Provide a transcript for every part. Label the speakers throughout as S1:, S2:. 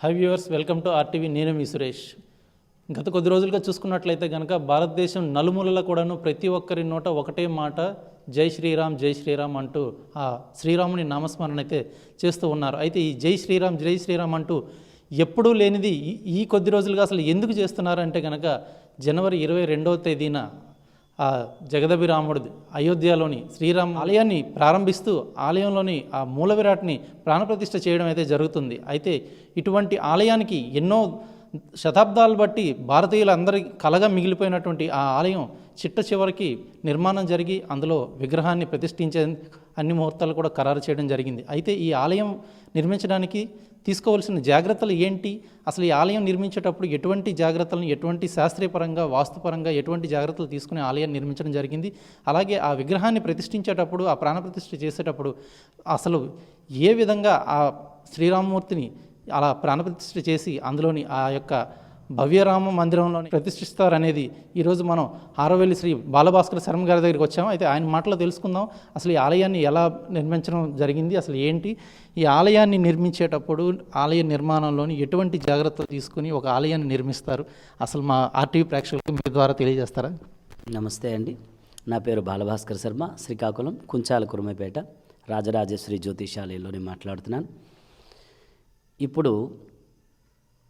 S1: High viewers, welcome to RTV. నేను మీ సురేష్. గత కొద్ది రోజులుగా చూసుకున్నట్లయితే కనుక భారతదేశం నలుమూలల కూడాను ప్రతి ఒక్కరి నోట ఒకటే మాట జై శ్రీరామ్ జై శ్రీరామ్ అంటూ ఆ శ్రీరాముని నామస్మరణ అయితే చేస్తూ ఉన్నారు. అయితే ఈ జై శ్రీరామ్ అంటూ ఎప్పుడూ లేనిది ఈ కొద్ది రోజులుగా అసలు ఎందుకు చేస్తున్నారంటే కనుక జనవరి 22వ తేదీన ఆ జగదభిరాముడి అయోధ్యలోని శ్రీరామ్ ఆలయాన్ని ప్రారంభిస్తూ ఆలయంలోని ఆ మూల విరాట్ని ప్రాణప్రతిష్ఠ చేయడం అయితే జరుగుతుంది. అయితే ఇటువంటి ఆలయానికి ఎన్నో శతాబ్దాలు బట్టి భారతీయులందరి కలగా మిగిలిపోయినటువంటి ఆ ఆలయం చిట్ట చివరికి నిర్మాణం జరిగి అందులో విగ్రహాన్ని ప్రతిష్ఠించే అన్ని ముహూర్తాలు కూడా ఖరారు చేయడం జరిగింది. అయితే ఈ ఆలయం నిర్మించడానికి తీసుకోవాల్సిన జాగ్రత్తలు ఏంటి, అసలు ఈ ఆలయం నిర్మించేటప్పుడు ఎటువంటి జాగ్రత్తలను, ఎటువంటి శాస్త్రీయపరంగా వాస్తుపరంగా ఎటువంటి జాగ్రత్తలు తీసుకుని ఆలయాన్ని నిర్మించడం జరిగింది, అలాగే ఆ విగ్రహాన్ని ప్రతిష్ఠించేటప్పుడు ఆ ప్రాణప్రతిష్ఠ చేసేటప్పుడు అసలు ఏ విధంగా ఆ శ్రీరామమూర్తిని అలా ప్రాణప్రతిష్ఠ చేసి అందులోని ఆ యొక్క భవ్యరామ మందిరంలోని ప్రతిష్ఠిస్తారనేది ఈరోజు మనం ఆరవెల్లి శ్రీ బాలభాస్కర శర్మ గారి దగ్గరికి వచ్చాము. అయితే ఆయన మాటలో తెలుసుకుందాం అసలు ఈ ఆలయాన్ని ఎలా నిర్మించడం జరిగింది, అసలు ఏంటి, ఈ ఆలయాన్ని నిర్మించేటప్పుడు ఆలయ నిర్మాణంలోని ఎటువంటి జాగ్రత్తలు తీసుకుని ఒక ఆలయాన్ని నిర్మిస్తారు, అసలు మా ఆర్టీవీ ప్రేక్షకులకు మీ ద్వారా తెలియజేస్తారా?
S2: నమస్తే అండి, నా పేరు బాలభాస్కర శర్మ, శ్రీకాకుళం కుంచాల కురుమపేట రాజరాజేశ్వరి జ్యోతిషాలయంలోనే మాట్లాడుతున్నాను. ఇప్పుడు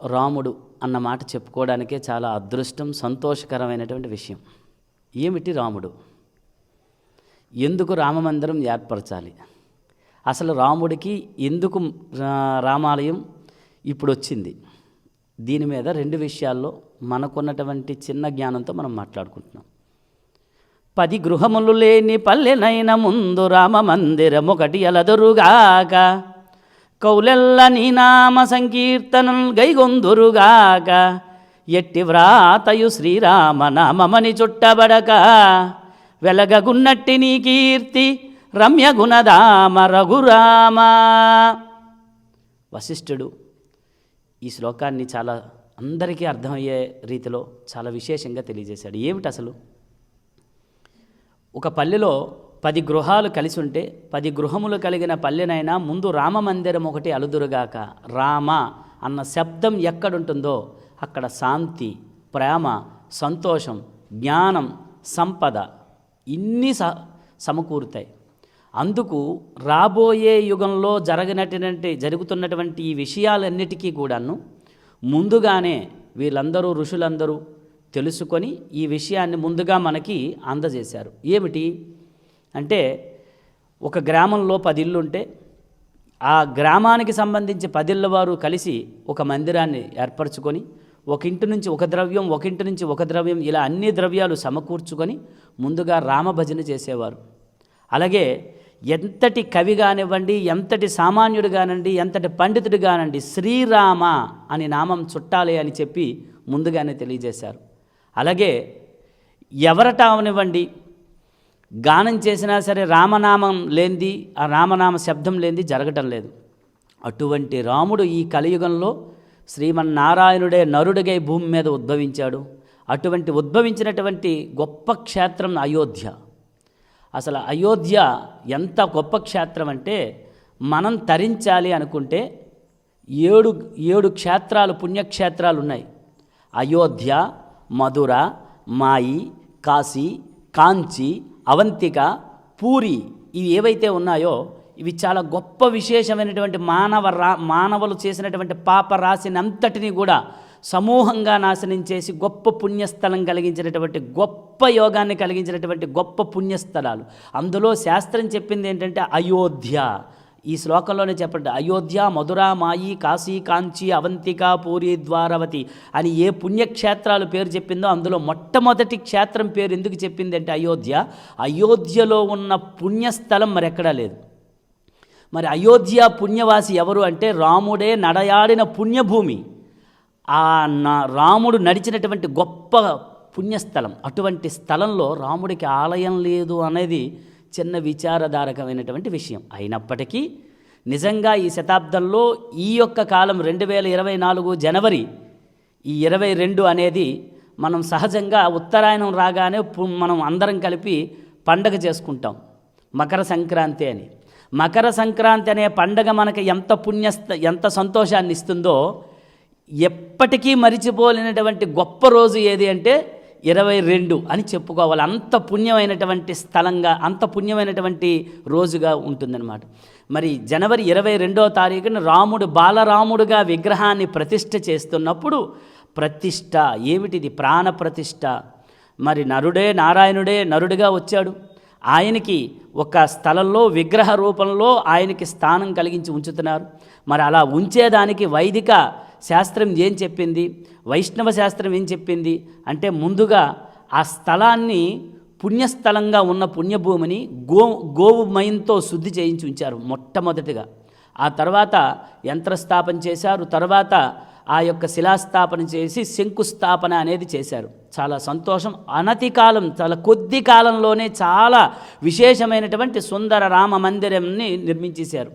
S2: రాముడు అన్న మాట చెప్పుకోవడానికే చాలా అదృష్టం, సంతోషకరమైనటువంటి విషయం. ఏమిటి రాముడు? ఎందుకు రామమందిరం ఏర్పరచాలి? అసలు రాముడికి ఎందుకు రామాలయం ఇప్పుడు వచ్చింది? దీని మీద రెండు విషయాల్లో మనకున్నటువంటి చిన్న జ్ఞానంతో మనం మాట్లాడుకుంటున్నాం. 10 గృహములు లేని పల్లెనైన ముందు రామమందిరం ఒకటి అలదురుగాక, కౌలెల్ల నీ నామ సంకీర్తనం గైగొందురుగాక, ఎట్టి వ్రాతయు శ్రీరామ నామమని చుట్టబడక, వెలగగున్నట్టి నీ కీర్తి రమ్య గుణదామ రఘురామ. వశిష్ఠుడు ఈ శ్లోకాన్ని చాలా అందరికీ అర్థమయ్యే రీతిలో చాలా విశేషంగా తెలియజేశాడు. ఏమిటి అసలు? ఒక పల్లెలో 10 గృహాలు కలిసి ఉంటే 10 గృహములు కలిగిన పల్లెనైనా ముందు రామమందిరం ఒకటి అలుదురుగాక. రామ అన్న శబ్దం ఎక్కడుంటుందో అక్కడ శాంతి, ప్రేమ, సంతోషం, జ్ఞానం, సంపద ఇన్ని సమకూరుతాయి. అందుకు రాబోయే యుగంలో జరుగుతున్నటువంటి ఈ విషయాలన్నిటికీ కూడాను ముందుగానే వీళ్ళందరూ ఋషులందరూ తెలుసుకొని ఈ విషయాన్ని ముందుగా మనకి అందజేశారు. ఏమిటి అంటే, ఒక గ్రామంలో 10 ఇళ్ళు ఉంటే ఆ గ్రామానికి సంబంధించి 10 ఇళ్ళ వారు కలిసి ఒక మందిరాన్ని ఏర్పరచుకొని ఒక ఇంటి నుంచి ఒక ద్రవ్యం, ఒక ఇంటి నుంచి ఒక ద్రవ్యం, ఇలా అన్ని ద్రవ్యాలు సమకూర్చుకొని ముందుగా రామభజన చేసేవారు. అలాగే ఎంతటి కవి కానివ్వండి, ఎంతటి సామాన్యుడు కానివ్వండి, ఎంతటి పండితుడు కానివ్వండి, శ్రీరామ అని నామం చుట్టాలి అని చెప్పి ముందుగానే తెలియజేశారు. అలాగే ఎవరట అవనివ్వండి, గానం చేసినా సరే రామనామం లేనిది, ఆ రామనామ శబ్దం లేనిది జరగటం లేదు. అటువంటి రాముడు ఈ కలియుగంలో శ్రీమన్నారాయణుడే నరుడిగై భూమి మీద ఉద్భవించాడు. అటువంటి ఉద్భవించినటువంటి గొప్ప క్షేత్రం అయోధ్య. అసలు అయోధ్య ఎంత గొప్ప క్షేత్రం అంటే, మనం తరించాలి అనుకుంటే 7 క్షేత్రాలు, పుణ్యక్షేత్రాలు ఉన్నాయి. అయోధ్య, మధుర, మాయి, కాశీ, కాంచి, అవంతిక, పూరి, ఇవి ఏవైతే ఉన్నాయో ఇవి చాలా గొప్ప విశేషమైనటువంటి మానవులు చేసినటువంటి పాప రాశినంతటిని కూడా సమూహంగా నాశనం చేసి గొప్ప పుణ్యస్థలం కలిగించినటువంటి, గొప్ప యోగాన్ని కలిగించినటువంటి గొప్ప పుణ్యస్థలాలు. అందులో శాస్త్రం చెప్పింది ఏంటంటే అయోధ్య. ఈ శ్లోకంలోనే చెప్పండి, అయోధ్య, మధుర, మాయి, కాశీ, కాంచి, అవంతిక, పూరి, ద్వారవతి అని ఏ పుణ్యక్షేత్రాలు పేరు చెప్పిందో అందులో మొట్టమొదటి క్షేత్రం పేరు ఎందుకు చెప్పింది అంటే అయోధ్య. అయోధ్యలో ఉన్న పుణ్యస్థలం మరెక్కడా లేదు. మరి అయోధ్య పుణ్యవాసి ఎవరు అంటే రాముడే నడయాడిన పుణ్యభూమి. ఆ రాముడు నడిచినటువంటి గొప్ప పుణ్యస్థలం. అటువంటి స్థలంలో రాముడికి ఆలయం లేదు అనేది చిన్న విచారధారకమైనటువంటి విషయం. అయినప్పటికీ నిజంగా ఈ శతాబ్దంలో ఈ యొక్క కాలం 2024 జనవరి 22 అనేది మనం సహజంగా ఉత్తరాయణం రాగానే మనం అందరం కలిపి పండగ చేసుకుంటాం, మకర సంక్రాంతి అని. మకర సంక్రాంతి అనే పండగ మనకి ఎంత సంతోషాన్ని ఇస్తుందో ఎప్పటికీ మరిచిపోలేనటువంటి గొప్ప రోజు ఏది అంటే 22 అని చెప్పుకోవాలి. అంత పుణ్యమైనటువంటి స్థలంగా, అంత పుణ్యమైనటువంటి రోజుగా ఉంటుందన్నమాట. మరి జనవరి 22వ తారీఖున రాముడు బాలరాముడుగా విగ్రహాన్ని ప్రతిష్ఠ చేస్తున్నప్పుడు, ప్రతిష్ఠ ఏమిటిది? ప్రాణ ప్రతిష్ఠ. మరి నరుడే, నారాయణుడే నరుడిగా వచ్చాడు. ఆయనకి ఒక స్థలంలో విగ్రహ రూపంలో ఆయనకి స్థానం కలిగించి ఉంచుతున్నారు. మరి అలా ఉంచేదానికి వైదిక శాస్త్రం ఏం చెప్పింది, వైష్ణవ శాస్త్రం ఏం చెప్పింది అంటే, ముందుగా ఆ స్థలాన్ని, పుణ్యస్థలంగా ఉన్న పుణ్యభూమిని గోవుమయంతో శుద్ధి చేయించి ఉంచారు మొట్టమొదటిగా. ఆ తర్వాత యంత్రస్థాపన చేశారు. తర్వాత ఆ యొక్క శిలాస్థాపన చేసి శంకుస్థాపన అనేది చేశారు. చాలా సంతోషం. అనతి కాలం, చాలా కొద్ది కాలంలోనే చాలా విశేషమైనటువంటి సుందర రామ మందిరంని నిర్మించేశారు.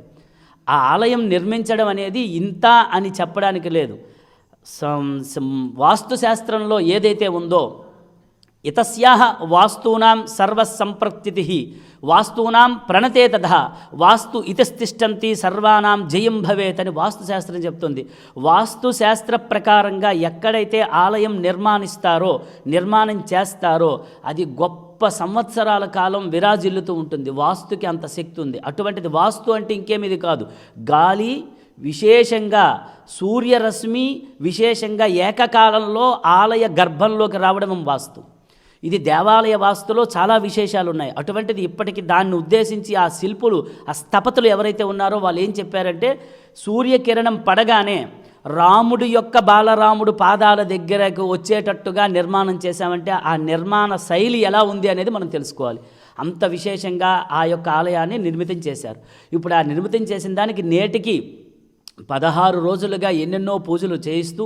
S2: ఆ ఆలయం నిర్మించడం అనేది ఇంత అని చెప్పడానికి లేదు. వాస్తుశాస్త్రంలో ఏదైతే ఉందో, ఇతస్యాహ వాస్తూనాం సర్వసంప్రక్తిః వాస్తూనాం ప్రణతే తథా వాస్తు ఇతిష్ఠంతి సర్వానాం జయం భవేత్ అని వాస్తుశాస్త్రం చెప్తుంది. వాస్తుశాస్త్ర ప్రకారంగా ఎక్కడైతే ఆలయం నిర్మాణం చేస్తారో అది గొప్ప సంవత్సరాల కాలం విరాజిల్లుతూ ఉంటుంది. వాస్తుకి అంత శక్తి ఉంది. అటువంటిది వాస్తు అంటే ఇంకేమిది కాదు, గాలి, విశేషంగా సూర్యరశ్మి, విశేషంగా ఏకకాలంలో ఆలయ గర్భంలోకి రావడం వాస్తు. ఇది దేవాలయ వాస్తులో చాలా విశేషాలు ఉన్నాయి. అటువంటిది ఇప్పటికీ దాన్ని ఉద్దేశించి ఆ శిల్పులు, ఆ స్థపతులు ఎవరైతే ఉన్నారో వాళ్ళు ఏం చెప్పారంటే, సూర్యకిరణం పడగానే రాముడు యొక్క బాలరాముడు పాదాల దగ్గరకు వచ్చేటట్టుగా నిర్మాణం చేశామంటే ఆ నిర్మాణ శైలి ఎలా ఉంది అనేది మనం తెలుసుకోవాలి. అంత విశేషంగా ఆ యొక్క ఆలయాన్ని నిర్మితం చేశారు. ఇప్పుడు ఆ నిర్మితం చేసిన దానికి నేటికి 16 రోజులుగా ఎన్నెన్నో పూజలు చేయిస్తూ,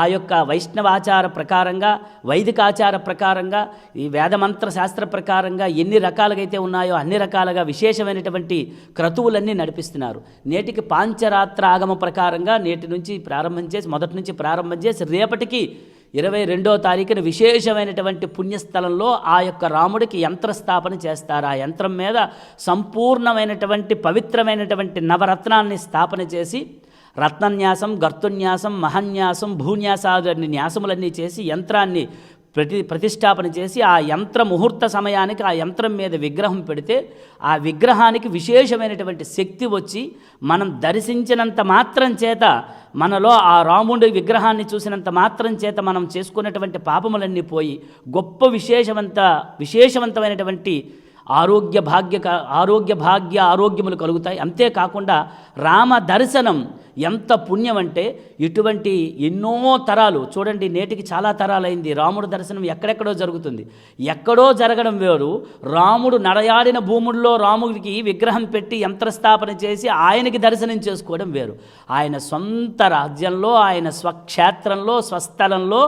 S2: ఆ యొక్క వైష్ణవాచార ప్రకారంగా, వైదికాచార ప్రకారంగా, ఈ వేదమంత్ర శాస్త్ర ప్రకారంగా ఎన్ని రకాలుగా అయితే ఉన్నాయో అన్ని రకాలుగా విశేషమైనటువంటి క్రతువులన్నీ నడిపిస్తున్నారు. నేటికి పాంచరాత్ర ఆగమ ప్రకారంగా మొదటి నుంచి ప్రారంభం చేసి రేపటికి 22వ తారీఖున విశేషమైనటువంటి పుణ్యస్థలంలో ఆ యొక్క రాముడికి యంత్రస్థాపన చేస్తారు. ఆ యంత్రం మీద సంపూర్ణమైనటువంటి పవిత్రమైనటువంటి నవరత్నాన్ని స్థాపన చేసి, రత్నన్యాసం, గర్తున్యాసం, మహన్యాసం, భూన్యాసాలన్నీ న్యాసములన్నీ చేసి యంత్రాన్ని ప్రతిష్టాపన చేసి, ఆ యంత్ర ముహూర్త సమయానికి ఆ యంత్రం మీద విగ్రహం పెడితే ఆ విగ్రహానికి విశేషమైనటువంటి శక్తి వచ్చి, మనం దర్శించినంత మాత్రం చేత, మనలో ఆ రాముడి విగ్రహాన్ని చూసినంత మాత్రం చేత మనం చేసుకున్నటువంటి పాపములన్నీ పోయి గొప్ప విశేషవంతమైనటువంటి ఆరోగ్యములు కలుగుతాయి. అంతేకాకుండా రామ దర్శనం ఎంత పుణ్యం అంటే, ఇటువంటి ఎన్నో తరాలు చూడండి, నేటికి చాలా తరాలైంది. రాముడు దర్శనం ఎక్కడెక్కడో జరుగుతుంది. ఎక్కడో జరగడం వేరు, రాముడు నడయాడిన భూముల్లో రాముడికి విగ్రహం పెట్టి యంత్రస్థాపన చేసి ఆయనకి దర్శనం చేసుకోవడం వేరు. ఆయన సొంత రాజ్యంలో, ఆయన స్వక్షేత్రంలో, స్వస్థలంలో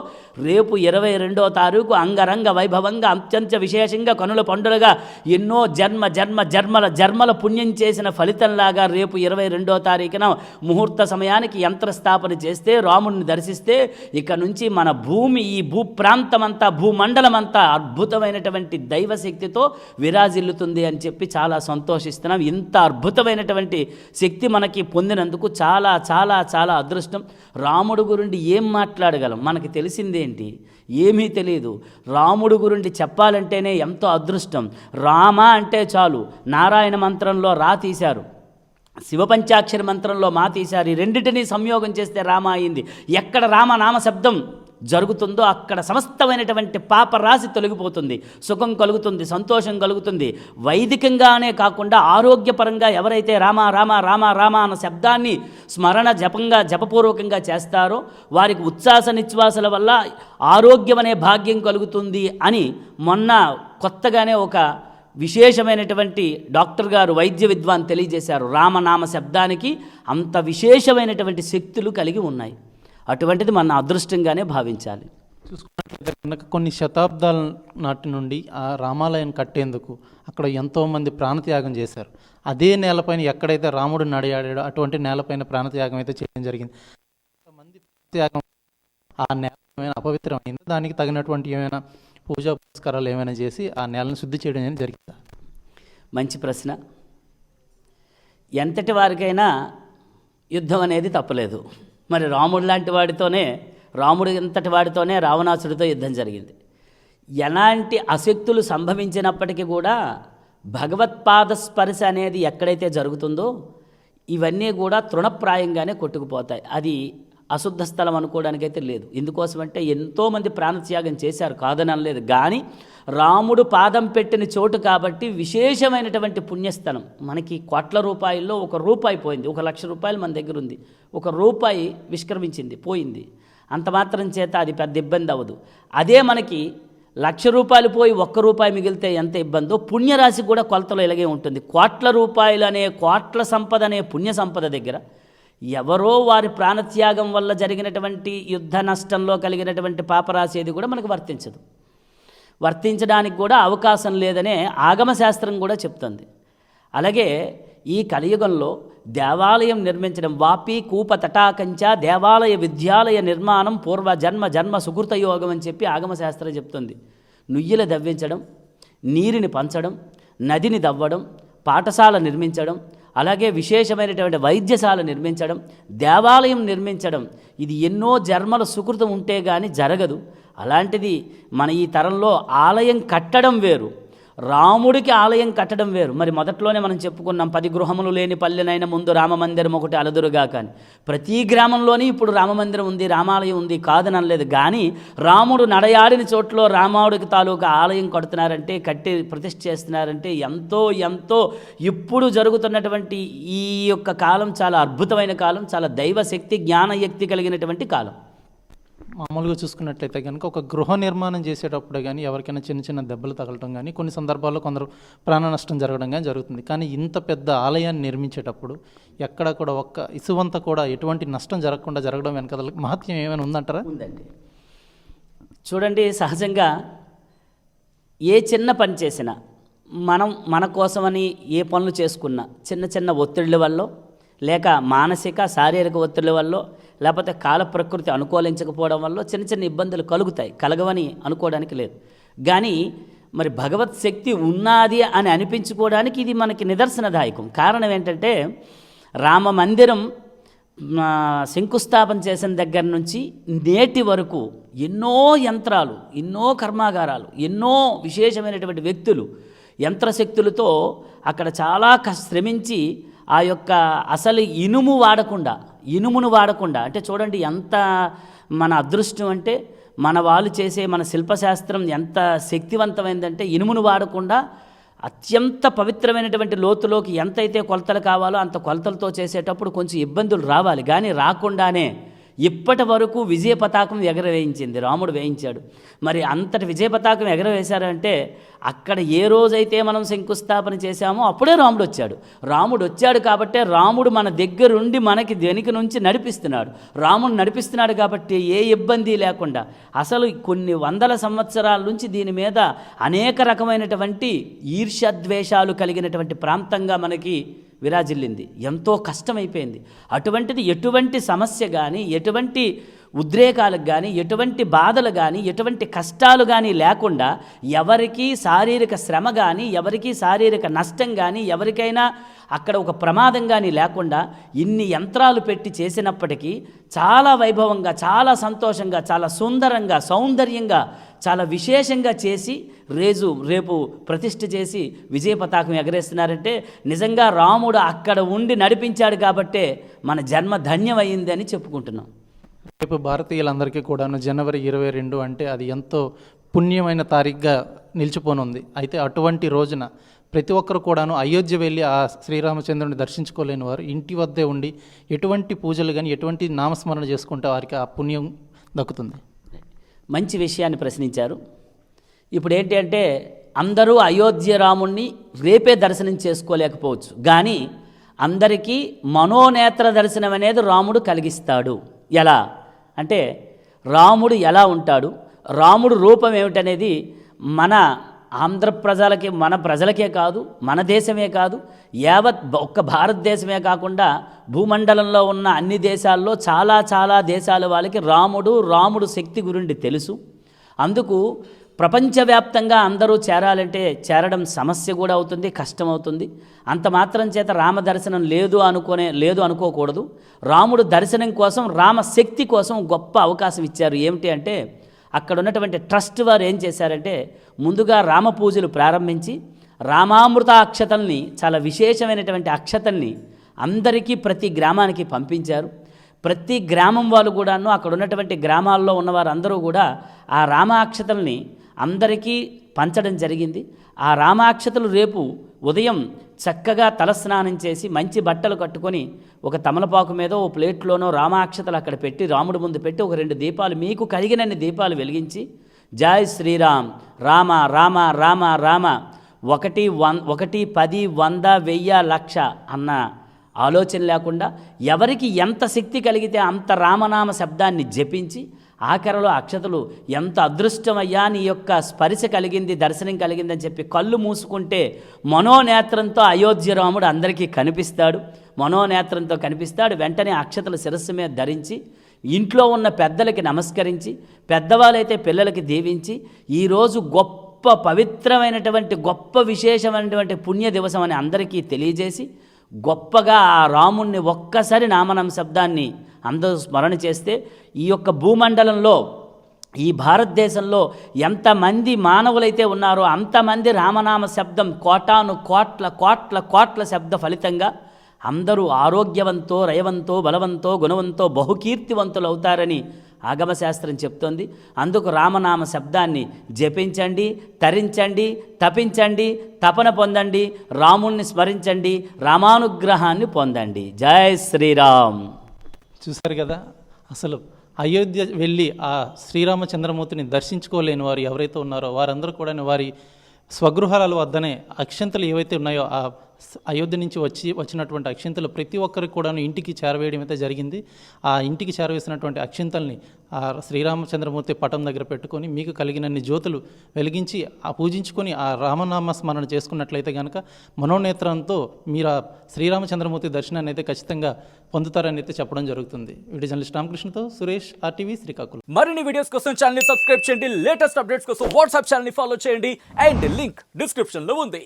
S2: రేపు 22వ తారీఖు అంగరంగ వైభవంగా, అత్యంత విశేషంగా, కనుల పండుగగా, ఎన్నో జన్మల పుణ్యం చేసిన ఫలితంలాగా రేపు 22వ తారీఖున ముహూర్త సమయానికి యంత్రస్థాపన చేస్తే, రాముడిని దర్శిస్తే, ఇక నుంచి మన భూమి, ఈ భూప్రాంతమంతా, భూమండలమంతా అద్భుతమైనటువంటి దైవశక్తితో విరాజిల్లుతుంది అని చెప్పి చాలా సంతోషిస్తున్నాం. ఇంత అద్భుతమైనటువంటి శక్తి మనకి పొందినందుకు చాలా చాలా చాలా అదృష్టం. రాముడు గురించి ఏం మాట్లాడగలం? మనకి తెలిసిందేంటి? ఏమీ తెలియదు. రాముడు గురించి చెప్పాలంటేనే ఎంతో అదృష్టం. రామ అంటే చాలు. నారాయణ మంత్రంలో రా తీశారు, శివపంచాక్షరి మంత్రంలో మా తీశారు. ఈ రెండింటినీ సంయోగం చేస్తే రామ అయింది. ఎక్కడ రామనామ శబ్దం జరుగుతుందో అక్కడ సమస్తమైనటువంటి పాపరాశి తొలగిపోతుంది, సుఖం కలుగుతుంది, సంతోషం కలుగుతుంది. వైదికంగానే కాకుండా ఆరోగ్యపరంగా ఎవరైతే రామ రామ రామ రామ అన్న శబ్దాన్ని స్మరణ జపపూర్వకంగా చేస్తారో వారికి ఉచ్ఛ్వాస నిశ్వాసల వల్ల ఆరోగ్యం అనే భాగ్యం కలుగుతుంది అని మొన్న కొత్తగానే ఒక విశేషమైనటువంటి డాక్టర్ గారు, వైద్య విద్వాన్ తెలియజేశారు. రామనామ శబ్దానికి అంత విశేషమైనటువంటి శక్తులు కలిగి ఉన్నాయి. అటువంటిది మన అదృష్టంగానే భావించాలి.
S1: చూసుకున్నట్లయితే కనుక కొన్ని శతాబ్దాల నాటి నుండి ఆ రామాలయం కట్టేందుకు అక్కడ ఎంతోమంది ప్రాణత్యాగం చేశారు. అదే నేలపైన ఎక్కడైతే రాముడు నడియాడాడో అటువంటి నేలపైన ప్రాణత్యాగం అయితే చేయడం జరిగింది. కొంతమంది త్యాగం ఆ నేల ఏమైనా అపవిత్రమైంది, దానికి తగినటువంటి ఏమైనా పూజా పురస్కారాలు ఏమైనా చేసి ఆ నేలను శుద్ధి చేయడం అనేది జరిగింది.
S2: మంచి ప్రశ్న. ఎంతటి వారికైనా యుద్ధం అనేది తప్పలేదు. మరి రాముడు లాంటి వాడితోనే, రాముడు ఇంతటి వాడితోనే రావణాసుడితో యుద్ధం జరిగింది. ఎలాంటి అశక్తులు సంభవించినప్పటికీ కూడా భగవత్పాద స్పర్శ అనేది ఎక్కడైతే జరుగుతుందో ఇవన్నీ కూడా తృణప్రాయంగానే కొట్టుకుపోతాయి. అది అశుద్ధ స్థలం అనుకోవడానికైతే లేదు. ఎందుకోసమంటే ఎంతోమంది ప్రాణత్యాగం చేశారు, కాదని అనలేదు. కానీ రాముడు పాదం పెట్టిన చోటు కాబట్టి విశేషమైనటువంటి పుణ్యస్థలం. మనకి కోట్ల రూపాయల్లో 1 రూపాయి పోయింది, 1,00,000 రూపాయలు మన దగ్గర ఉంది, 1 రూపాయి విష్క్రమించింది, పోయింది. అంత మాత్రం చేత అది పెద్ద ఇబ్బంది అవ్వదు. అదే మనకి 1,00,000 రూపాయలు పోయి 1 రూపాయి మిగిలితే ఎంత ఇబ్బందో పుణ్యరాశి కూడా కొలతలో ఇలాగే ఉంటుంది. కోట్ల రూపాయలు అనే, కోట్ల సంపద అనే పుణ్య సంపద దగ్గర ఎవరో వారి ప్రాణత్యాగం వల్ల జరిగినటువంటి యుద్ధ నష్టంలో కలిగినటువంటి పాపరాశి ఏది కూడా మనకు వర్తించదు. వర్తించడానికి కూడా అవకాశం లేదనే ఆగమశాస్త్రం కూడా చెప్తుంది. అలాగే ఈ కలియుగంలో దేవాలయం నిర్మించడం, వాపి కూప తటాకంచ దేవాలయ విద్యాలయ నిర్మాణం పూర్వ జన్మ సుకృత యోగం అని చెప్పి ఆగమశాస్త్రం చెప్తుంది. నుయ్యిలు దవ్వించడం, నీరుని పంచడం, నదిని దవ్వడం, పాఠశాల నిర్మించడం, అలాగే విశేషమైనటువంటి వైద్యశాల నిర్మించడం, దేవాలయం నిర్మించడం, ఇది ఎన్నో జన్మల సుకృతం ఉంటే కానీ జరగదు. అలాంటిది మన ఈ తరంలో ఆలయం కట్టడం వేరు, రాముడికి ఆలయం కట్టడం వేరు. మరి మొదట్లోనే మనం చెప్పుకున్నాం, 10 గృహములు లేని పల్లెనైనా ముందు రామమందిరం ఒకటి అలదురుగా. కానీ ప్రతి గ్రామంలోనే ఇప్పుడు రామమందిరం ఉంది, రామాలయం ఉంది, కాదని అనలేదు. కానీ రాముడు నడయాడిన చోట్ల రాముడికి తాలూకా ఆలయం కడుతున్నారంటే, కట్టి ప్రతిష్ఠ చేస్తున్నారంటే ఎంతో ఎంతో ఇప్పుడు జరుగుతున్నటువంటి ఈ యొక్క కాలం చాలా అద్భుతమైన కాలం, చాలా దైవశక్తి జ్ఞానశక్తి కలిగినటువంటి కాలం.
S1: మామూలుగా చూసుకున్నట్లయితే కనుక ఒక గృహ నిర్మాణం చేసేటప్పుడు కానీ ఎవరికైనా చిన్న చిన్న దెబ్బలు తగలటం కానీ, కొన్ని సందర్భాల్లో కొందరు ప్రాణ నష్టం జరగడం కానీ జరుగుతుంది. కానీ ఇంత పెద్ద ఆలయాన్ని నిర్మించేటప్పుడు ఎక్కడ కూడా ఒక్క ఇసువంత కూడా ఎటువంటి నష్టం జరగకుండా జరగడం వెనక మహత్యం ఏమైనా ఉందంటారా?
S2: ఉందండి. చూడండి, సహజంగా ఏ చిన్న పని చేసినా, మన కోసమని ఏ పనులు చేసుకున్నా చిన్న చిన్న ఒత్తిళ్ళ వల్ల, లేక మానసిక శారీరక ఒత్తిళ్ళ వల్ల, లేకపోతే కాల ప్రకృతి అనుకూలించకపోవడం వల్ల చిన్న చిన్న ఇబ్బందులు కలుగుతాయి. కలగవని అనుకోవడానికి లేదు. కానీ మరి భగవత్ శక్తి ఉన్నది అని అనిపించుకోవడానికి ఇది మనకి నిదర్శనదాయకం. కారణం ఏంటంటే, రామ మందిరం శంకుస్థాపన చేసిన దగ్గర నుంచి నేటి వరకు ఎన్నో యంత్రాలు, ఎన్నో కర్మాగారాలు, ఎన్నో విశేషమైనటువంటి వ్యక్తులు యంత్రశక్తులతో అక్కడ చాలా శ్రమించి ఆ యొక్క అసలు ఇనుమును వాడకుండా అంటే చూడండి ఎంత మన అదృష్టం అంటే, మన వాళ్ళు చేసే మన శిల్పశాస్త్రం ఎంత శక్తివంతమైందంటే, ఇనుమును వాడకుండా అత్యంత పవిత్రమైనటువంటి లోతులోకి ఎంతైతే కొలతలు కావాలో అంత కొలతలతో చేసేటప్పుడు కొంచెం ఇబ్బందులు రావాలి. కానీ రాకుండానే ఇప్పటి వరకు విజయ పతాకం ఎగరవేయించింది, రాముడు వేయించాడు. మరి అంతటి విజయ పతాకం ఎగరవేశారంటే అక్కడ ఏ రోజైతే మనం శంకుస్థాపన చేశామో అప్పుడే రాముడు వచ్చాడు. రాముడు వచ్చాడు కాబట్టే రాముడు మన దగ్గరుండి మనకి వెనుక నుంచి నడిపిస్తున్నాడు. రాముడు నడిపిస్తున్నాడు కాబట్టి ఏ ఇబ్బంది లేకుండా అసలు కొన్ని వందల సంవత్సరాల నుంచి దీని మీద అనేక రకమైనటువంటి ఈర్ష్యద్వేషాలు కలిగినటువంటి ప్రాంతంగా మనకి విరాజిల్లింది. ఎంతో కష్టమైపోయింది. అటువంటిది ఎటువంటి సమస్య కానీ, ఎటువంటి ఉద్రేకాలకు కానీ, ఎటువంటి బాధలు కానీ, ఎటువంటి కష్టాలు కానీ లేకుండా, ఎవరికి శారీరక శ్రమ కానీ, ఎవరికి శారీరక నష్టం కానీ, ఎవరికైనా అక్కడ ఒక ప్రమాదం కానీ లేకుండా ఇన్ని యంత్రాలు పెట్టి చేసినప్పటికీ చాలా వైభవంగా, చాలా సంతోషంగా, చాలా సుందరంగా, సౌందర్యంగా, చాలా విశేషంగా చేసి రేపు ప్రతిష్ఠ చేసి విజయ పతాకం ఎగరేస్తున్నారంటే నిజంగా రాముడు అక్కడ ఉండి నడిపించాడు కాబట్టే మన జన్మ ధన్యమైంది అని చెప్పుకుంటున్నాం.
S1: రేపు భారతీయులందరికీ కూడాను జనవరి 22 అంటే అది ఎంతో పుణ్యమైన తారీఖుగా నిలిచిపోనుంది. అయితే అటువంటి రోజున ప్రతి ఒక్కరు కూడాను అయోధ్య వెళ్ళి ఆ శ్రీరామచంద్రుని దర్శించుకోలేని వారు ఇంటి వద్దే ఉండి ఎటువంటి పూజలు కానీ, ఎటువంటి నామస్మరణ చేసుకుంటే వారికి ఆ పుణ్యం దక్కుతుంది.
S2: మంచి విషయాన్ని ప్రశ్నించారు. ఇప్పుడు ఏంటి అంటే, అందరూ అయోధ్య రాముణ్ణి రేపే దర్శనం చేసుకోలేకపోవచ్చు. కానీ అందరికీ మనోనేత్ర దర్శనం అనేది రాముడు కలిగిస్తాడు. ఎలా అంటే, రాముడు ఎలా ఉంటాడు, రాముడు రూపం ఏమిటనేది మన ఆంధ్ర ప్రజలకి, మన ప్రజలకే కాదు, మన దేశమే కాదు, యావత్ ఒక్క భారతదేశమే కాకుండా భూమండలంలో ఉన్న అన్ని దేశాల్లో చాలా దేశాల వాళ్ళకి రాముడు శక్తి గురించి తెలుసు. అందుకు ప్రపంచవ్యాప్తంగా అందరూ చేరాలంటే చేరడం సమస్య కూడా అవుతుంది, కష్టం అవుతుంది. అంత మాత్రం చేత రామ దర్శనం లేదు అనుకోకూడదు. రాముడు దర్శనం కోసం, రామశక్తి కోసం గొప్ప అవకాశం ఇచ్చారు. ఏమిటి అంటే అక్కడ ఉన్నటువంటి ట్రస్ట్ వారు ఏం చేశారంటే ముందుగా రామ పూజలు ప్రారంభించి రామామృత అక్షతల్ని, చాలా విశేషమైనటువంటి అక్షతల్ని అందరికీ ప్రతి గ్రామానికి పంపించారు. ప్రతి గ్రామం వాళ్ళు కూడాను, అక్కడ ఉన్నటువంటి గ్రామాల్లో ఉన్నవారు అందరూ కూడా ఆ రామాక్షతల్ని అందరికీ పంచడం జరిగింది. ఆ రామాక్షతలు రేపు ఉదయం చక్కగా తలస్నానం చేసి మంచి బట్టలు కట్టుకొని ఒక తమలపాకు మీద ఓ ప్లేట్లోనో రామాక్షతలు అక్కడ పెట్టి రాముడి ముందు పెట్టి ఒక 2 దీపాలు, మీకు కలిగినన్ని దీపాలు వెలిగించి జై శ్రీరామ్, రామ రామ రామ రామ 1 10 100 1000 1,00,000 అన్న ఆలోచన లేకుండా ఎవరికి ఎంత శక్తి కలిగితే అంత రామనామ శబ్దాన్ని జపించి ఆఖరిలో అక్షతలు ఎంత అదృష్టమయ్యా నీ యొక్క స్పర్శ కలిగింది, దర్శనం కలిగిందని చెప్పి కళ్ళు మూసుకుంటే మనోనేత్రంతో అయోధ్య రాముడు అందరికీ కనిపిస్తాడు. మనోనేత్రంతో కనిపిస్తాడు. వెంటనే అక్షతలు శిరస్సు మీద ధరించి ఇంట్లో ఉన్న పెద్దలకి నమస్కరించి, పెద్దవాళ్ళైతే పిల్లలకి దీవించి ఈరోజు గొప్ప పవిత్రమైనటువంటి గొప్ప విశేషమైనటువంటి పుణ్య దివసం అని అందరికీ తెలియజేసి గొప్పగా ఆ రాముణ్ణి ఒక్కసారి నామనామ శబ్దాన్ని అందరూ స్మరణ చేస్తే ఈ యొక్క భూమండలంలో, ఈ భారతదేశంలో ఎంతమంది మానవులైతే ఉన్నారో అంతమంది రామనామ శబ్దం కోటాను కోట్ల కోట్ల కోట్ల శబ్ద ఫలితంగా అందరూ ఆరోగ్యవంతో, రయవంతో, బలవంతో, గుణవంతో, బహుకీర్తివంతులు అవుతారని ఆగమశాస్త్రం చెప్తోంది. అందుకు రామనామ శబ్దాన్ని జపించండి, తరించండి, తపించండి, తపన పొందండి, రాముణ్ణి స్మరించండి, రామానుగ్రహాన్ని పొందండి. జై శ్రీరామ్.
S1: చూశారు కదా, అసలు అయోధ్య వెళ్ళి ఆ శ్రీరామచంద్రమూర్తిని దర్శించుకోలేని వారు ఎవరైతే ఉన్నారో వారందరూ కూడా వారి స్వగృహాల వద్దనే అక్షంతలు ఏవైతే ఉన్నాయో ఆ అయోధ్య నుంచి వచ్చినటువంటి అక్షింతలు ప్రతి ఒక్కరికి కూడా ఇంటికి చేరవేయడం అయితే జరిగింది. ఆ ఇంటికి చేరవేసినటువంటి అక్షింతల్ని ఆ శ్రీరామచంద్రమూర్తి పటం దగ్గర పెట్టుకొని మీకు కలిగినన్ని జ్యోతులు వెలిగించి ఆ పూజించుకొని ఆ రామనామ స్మరణ చేసుకున్నట్లయితే కనుక మనోనేత్రంతో మీరు ఆ శ్రీరామచంద్రమూర్తి దర్శనాన్ని అయితే ఖచ్చితంగా పొందుతారని అయితే చెప్పడం జరుగుతుంది. వీడియో జర్నలిస్ట్ రామకృష్ణతో సురేష్, RTV, శ్రీకాకుళం.
S3: మరిన్ని వీడియోస్ కోసం ఛానల్ ని సబ్స్క్రైబ్ చేయండి. లేటెస్ట్ అప్డేట్స్ కోసం వాట్సాప్ ఛానల్ ని ఫాలో చేయండి. అండ్ లింక్ డిస్క్రిప్షన్ లో ఉంది.